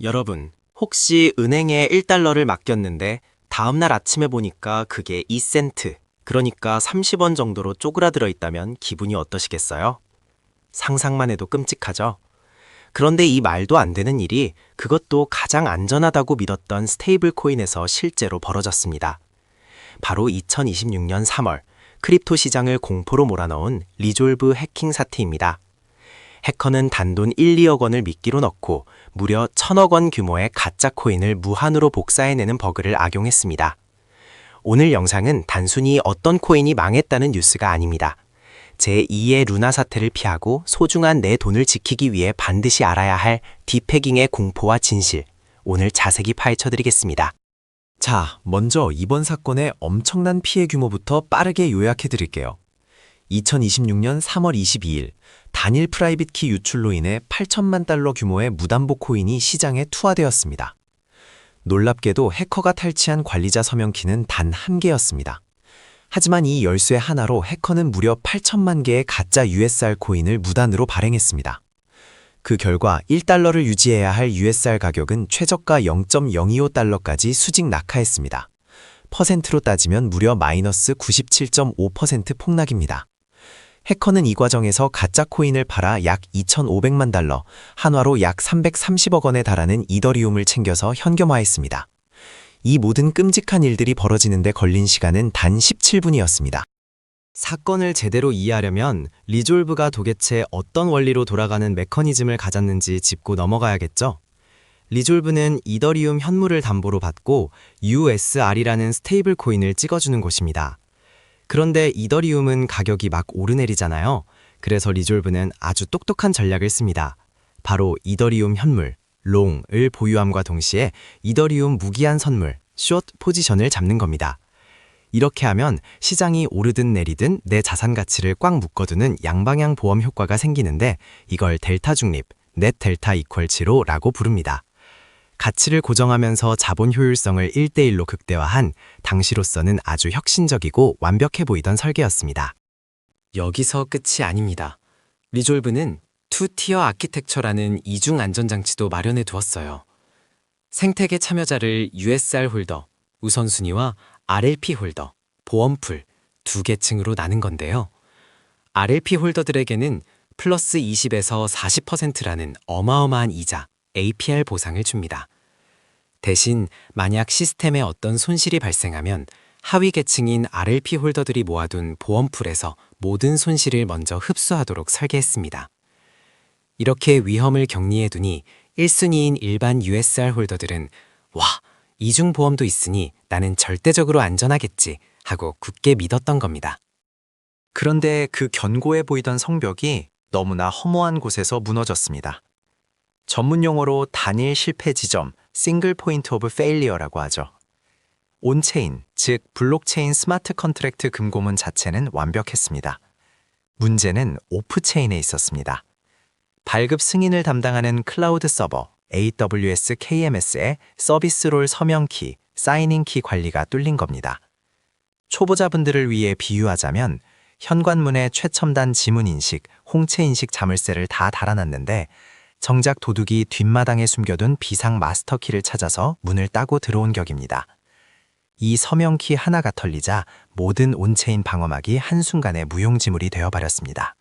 여러분, 혹시 은행에 1달러를 맡겼는데 다음날 아침에 보니까 그게 2센트, 그러니까 30원 정도로 쪼그라들어 있다면 기분이 어떠시겠어요? 상상만 해도 끔찍하죠? 그런데 이 말도 안 되는 일이 그것도 가장 안전하다고 믿었던 스테이블 코인에서 실제로 벌어졌습니다. 바로 2026년 3월, 크립토 시장을 공포로 몰아넣은 리졸브 해킹 사태입니다. 해커는 단돈 1, 2억 원을 미끼로 넣고 무려 1,000억 원 규모의 가짜 코인을 무한으로 복사해내는 버그를 악용했습니다. 오늘 영상은 단순히 어떤 코인이 망했다는 뉴스가 아닙니다. 제2의 루나 사태를 피하고 소중한 내 돈을 지키기 위해 반드시 알아야 할 딥해킹의 공포와 진실, 오늘 자세히 파헤쳐드리겠습니다. 자, 먼저 이번 사건의 엄청난 피해 규모부터 빠르게 요약해 드릴게요. 2026년 3월 22일 단일 프라이빗 키 유출로 인해 8천만 달러 규모의 무담보 코인이 시장에 투하되었습니다. 놀랍게도 해커가 탈취한 관리자 서명키는 단 한 개였습니다. 하지만 이 열쇠 하나로 해커는 무려 8천만 개의 가짜 USR 코인을 무단으로 발행했습니다. 그 결과 1달러를 유지해야 할 USR 가격은 최저가 0.025달러까지 수직 낙하했습니다. 퍼센트로 따지면 무려 마이너스 97.5% 폭락입니다. 해커는 이 과정에서 가짜 코인을 팔아 약 2,500만 달러, 한화로 약 330억 원에 달하는 이더리움을 챙겨서 현금화했습니다. 이 모든 끔찍한 일들이 벌어지는 데 걸린 시간은 단 17분이었습니다. 사건을 제대로 이해하려면 리졸브가 도대체 어떤 원리로 돌아가는 메커니즘을 가졌는지 짚고 넘어가야겠죠? 리졸브는 이더리움 현물을 담보로 받고 USR이라는 스테이블 코인을 찍어주는 곳입니다. 그런데 이더리움은 가격이 막 오르내리잖아요. 그래서 리졸브는 아주 똑똑한 전략을 씁니다. 바로 이더리움 현물, 롱을 보유함과 동시에 이더리움 무기한 선물, 숏 포지션을 잡는 겁니다. 이렇게 하면 시장이 오르든 내리든 내 자산 가치를 꽉 묶어두는 양방향 보험 효과가 생기는데 이걸 델타 중립, 넷 델타 이퀄 제로라고 부릅니다. 가치를 고정하면서 자본 효율성을 1대1로 극대화한 당시로서는 아주 혁신적이고 완벽해 보이던 설계였습니다. 여기서 끝이 아닙니다. 리졸브는 투티어 아키텍처라는 이중 안전장치도 마련해 두었어요. 생태계 참여자를 USR 홀더, 우선순위와 RLP 홀더, 보험풀 두 계층으로 나눈 건데요. RLP 홀더들에게는 플러스 20에서 40%라는 어마어마한 이자, APR 보상을 줍니다. 대신 만약 시스템에 어떤 손실이 발생하면 하위 계층인 RLP 홀더들이 모아둔 보험풀에서 모든 손실을 먼저 흡수하도록 설계했습니다. 이렇게 위험을 격리해 두니 1순위인 일반 USR 홀더들은 와, 이중보험도 있으니 나는 절대적으로 안전하겠지 하고 굳게 믿었던 겁니다. 그런데 그 견고해 보이던 성벽이 너무나 허무한 곳에서 무너졌습니다. 전문 용어로 단일 실패 지점, 싱글 포인트 오브 페일리어라고 하죠. 온체인, 즉 블록체인 스마트 컨트랙트 금고문 자체는 완벽했습니다. 문제는 오프체인에 있었습니다. 발급 승인을 담당하는 클라우드 서버, AWS KMS의 서비스롤 서명키, 사이닝키 관리가 뚫린 겁니다. 초보자분들을 위해 비유하자면 현관문에 최첨단 지문인식, 홍채인식 자물쇠를 다 달아놨는데 정작 도둑이 뒷마당에 숨겨둔 비상 마스터키를 찾아서 문을 따고 들어온 격입니다. 이 서명키 하나가 털리자 모든 온체인 방어막이 한순간에 무용지물이 되어버렸습니다.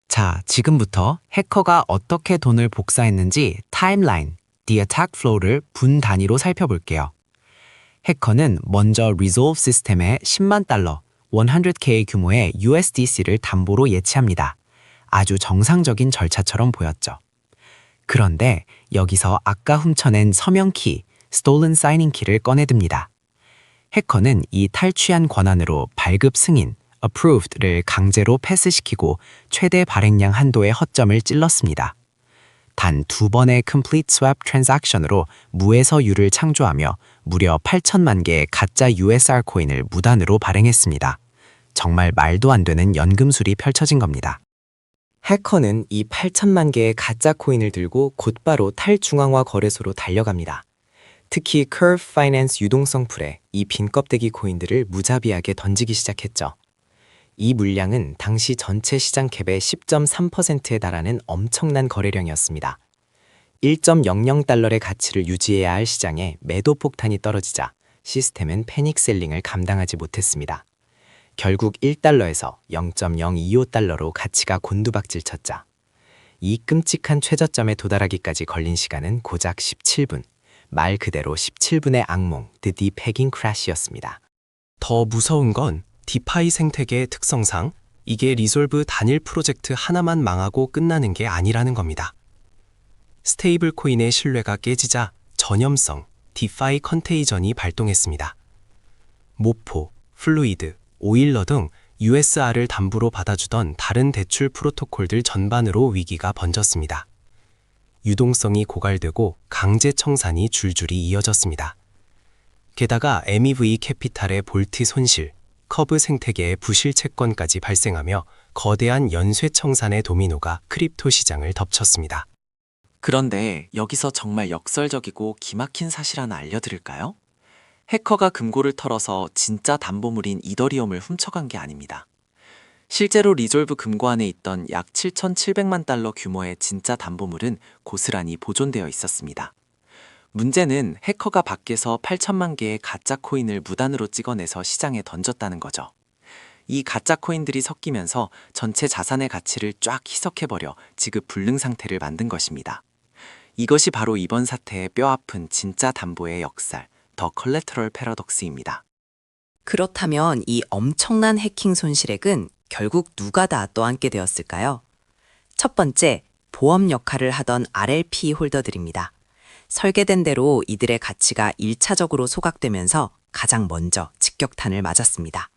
자, 지금부터 해커가 어떻게 돈을 복사했는지 타임라인, The Attack Flow를 분 단위로 살펴볼게요. 해커는 먼저 Resolve 시스템에 10만 달러, 100K 규모의 USDC를 담보로 예치합니다. 아주 정상적인 절차처럼 보였죠. 그런데 여기서 아까 훔쳐낸 서명키, Stolen Signing Key를 꺼내듭니다. 해커는 이 탈취한 권한으로 발급 승인, Approved를 강제로 패스시키고 최대 발행량 한도의 허점을 찔렀습니다. 단 2번의 Complete Swap Transaction으로 무에서 유를 창조하며 무려 8천만 개의 가짜 USR 코인을 무단으로 발행했습니다. 정말 말도 안 되는 연금술이 펼쳐진 겁니다. 해커는 이 8천만 개의 가짜 코인을 들고 곧바로 탈중앙화 거래소로 달려갑니다. 특히 Curve Finance 유동성 풀에 이 빈 껍데기 코인들을 무자비하게 던지기 시작했죠. 이 물량은 당시 전체 시장 캡의 10.3%에 달하는 엄청난 거래량이었습니다. 1.00달러의 가치를 유지해야 할 시장에 매도 폭탄이 떨어지자 시스템은 패닉셀링을 감당하지 못했습니다. 결국 1달러에서 0.025달러로 가치가 곤두박질 쳤자 이 끔찍한 최저점에 도달하기까지 걸린 시간은 고작 17분, 말 그대로 17분의 악몽, The Deep Hanging Crash였습니다. 더 무서운 건 디파이 생태계의 특성상 이게 리졸브 단일 프로젝트 하나만 망하고 끝나는 게 아니라는 겁니다. 스테이블 코인의 신뢰가 깨지자 전염성, 디파이 컨테이전이 발동했습니다. 모포, 플루이드, 오일러 등 USR을 담보로 받아주던 다른 대출 프로토콜들 전반으로 위기가 번졌습니다. 유동성이 고갈되고 강제 청산이 줄줄이 이어졌습니다. 게다가 MEV 캐피탈의 볼트 손실, 커브 생태계의 부실 채권까지 발생하며 거대한 연쇄 청산의 도미노가 크립토 시장을 덮쳤습니다. 그런데 여기서 정말 역설적이고 기막힌 사실 하나 알려드릴까요? 해커가 금고를 털어서 진짜 담보물인 이더리움을 훔쳐간 게 아닙니다. 실제로 리졸브 금고 안에 있던 약 7,700만 달러 규모의 진짜 담보물은 고스란히 보존되어 있었습니다. 문제는 해커가 밖에서 8천만 개의 가짜 코인을 무단으로 찍어내서 시장에 던졌다는 거죠. 이 가짜 코인들이 섞이면서 전체 자산의 가치를 쫙 희석해버려 지급 불능 상태를 만든 것입니다. 이것이 바로 이번 사태의 뼈아픈 진짜 담보의 역살, 더 컬래터럴 패러독스입니다. 그렇다면 이 엄청난 해킹 손실액은 결국 누가 다 떠안게 되었을까요? 첫 번째, 보험 역할을 하던 RLP 홀더들입니다. 설계된 대로 이들의 가치가 1차적으로 소각되면서 가장 먼저 직격탄을 맞았습니다.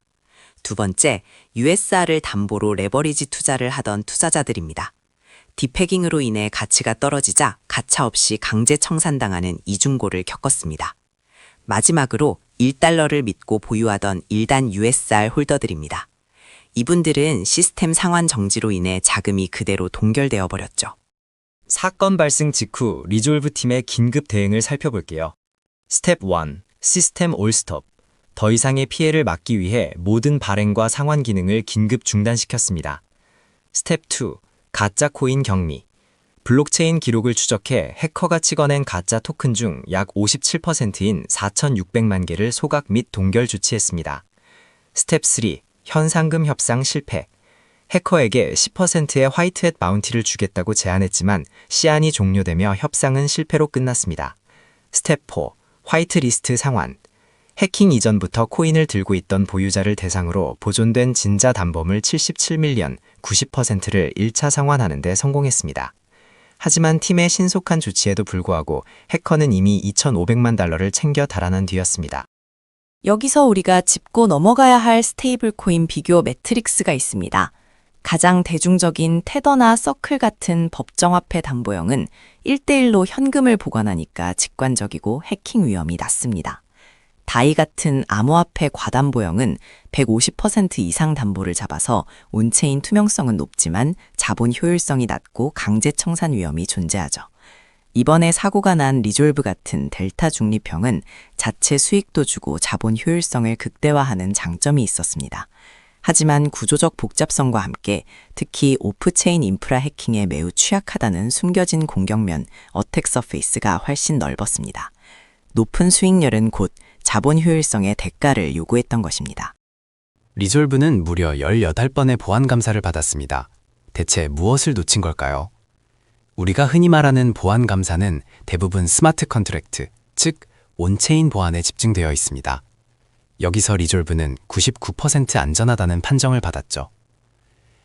두 번째, USR을 담보로 레버리지 투자를 하던 투자자들입니다. 디패깅으로 인해 가치가 떨어지자 가차없이 강제 청산당하는 이중고를 겪었습니다. 마지막으로 1달러를 믿고 보유하던 1단 USR 홀더들입니다. 이분들은 시스템 상환 정지로 인해 자금이 그대로 동결되어 버렸죠. 사건 발생 직후 리졸브 팀의 긴급 대응을 살펴볼게요. 스텝 1. 시스템 올 스톱. 더 이상의 피해를 막기 위해 모든 발행과 상환 기능을 긴급 중단시켰습니다. 스텝 2. 가짜 코인 경미. 블록체인 기록을 추적해 해커가 찍어낸 가짜 토큰 중 약 57%인 4,600만 개를 소각 및 동결 조치했습니다. 스텝 3. 현상금 협상 실패. 해커에게 10%의 화이트햇 바운티를 주겠다고 제안했지만 시한이 종료되며 협상은 실패로 끝났습니다. 스텝 4. 화이트리스트 상환. 해킹 이전부터 코인을 들고 있던 보유자를 대상으로 보존된 진짜 담보물 77밀리언, 90%를 1차 상환하는 데 성공했습니다. 하지만 팀의 신속한 조치에도 불구하고 해커는 이미 2,500만 달러를 챙겨 달아난 뒤였습니다. 여기서 우리가 짚고 넘어가야 할 스테이블 코인 비교 매트릭스가 있습니다. 가장 대중적인 테더나 서클 같은 법정화폐 담보형은 1대1로 현금을 보관하니까 직관적이고 해킹 위험이 낮습니다. 다이 같은 암호화폐 과담보형은 150% 이상 담보를 잡아서 온체인 투명성은 높지만 자본 효율성이 낮고 강제 청산 위험이 존재하죠. 이번에 사고가 난 리졸브 같은 델타 중립형은 자체 수익도 주고 자본 효율성을 극대화하는 장점이 있었습니다. 하지만 구조적 복잡성과 함께 특히 오프체인 인프라 해킹에 매우 취약하다는 숨겨진 공격면 어택 서페이스가 훨씬 넓었습니다. 높은 수익률은 곧 자본 효율성의 대가를 요구했던 것입니다. 리졸브는 무려 18번의 보안 감사를 받았습니다. 대체 무엇을 놓친 걸까요? 우리가 흔히 말하는 보안 감사는 대부분 스마트 컨트랙트, 즉 온체인 보안에 집중되어 있습니다. 여기서 리졸브는 99% 안전하다는 판정을 받았죠.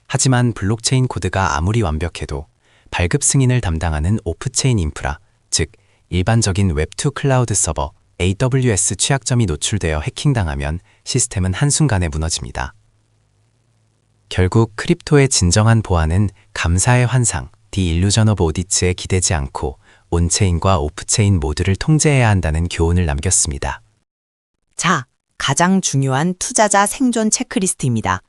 하지만 블록체인 코드가 아무리 완벽해도 발급 승인을 담당하는 오프체인 인프라, 즉 일반적인 웹2 클라우드 서버, AWS 취약점이 노출되어 해킹당하면 시스템은 한순간에 무너집니다. 결국 크립토의 진정한 보안은 감사의 환상, The Illusion of Audits에 기대지 않고 온체인과 오프체인 모두를 통제해야 한다는 교훈을 남겼습니다. 자, 가장 중요한 투자자 생존 체크리스트입니다.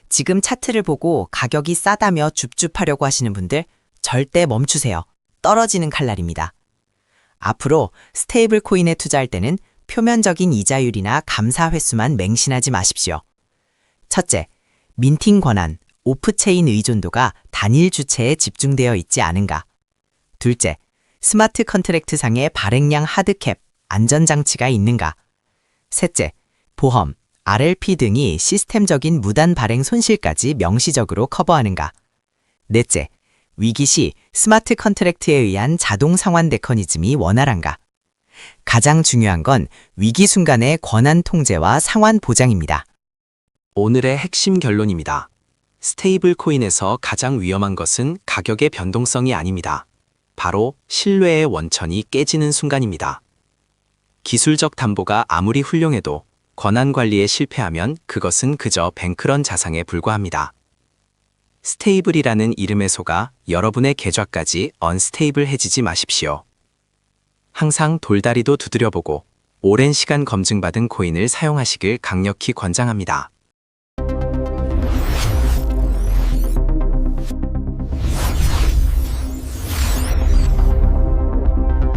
지금 차트를 보고 가격이 싸다며 줍줍하려고 하시는 분들 절대 멈추세요. 떨어지는 칼날입니다. 앞으로 스테이블 코인에 투자할 때는 표면적인 이자율이나 감사 횟수만 맹신하지 마십시오. 첫째, 민팅 권한, 오프체인 의존도가 단일 주체에 집중되어 있지 않은가. 둘째, 스마트 컨트랙트 상의 발행량 하드캡, 안전장치가 있는가? 셋째, 보험, RLP 등이 시스템적인 무단 발행 손실까지 명시적으로 커버하는가? 넷째, 위기 시 스마트 컨트랙트에 의한 자동 상환 메커니즘이 원활한가? 가장 중요한 건 위기 순간의 권한 통제와 상환 보장입니다. 오늘의 핵심 결론입니다. 스테이블 코인에서 가장 위험한 것은 가격의 변동성이 아닙니다. 바로 신뢰의 원천이 깨지는 순간입니다. 기술적 담보가 아무리 훌륭해도 권한 관리에 실패하면 그것은 그저 뱅크런 자산에 불과합니다. 스테이블이라는 이름에 속아 여러분의 계좌까지 언스테이블해지지 마십시오. 항상 돌다리도 두드려보고 오랜 시간 검증받은 코인을 사용하시길 강력히 권장합니다.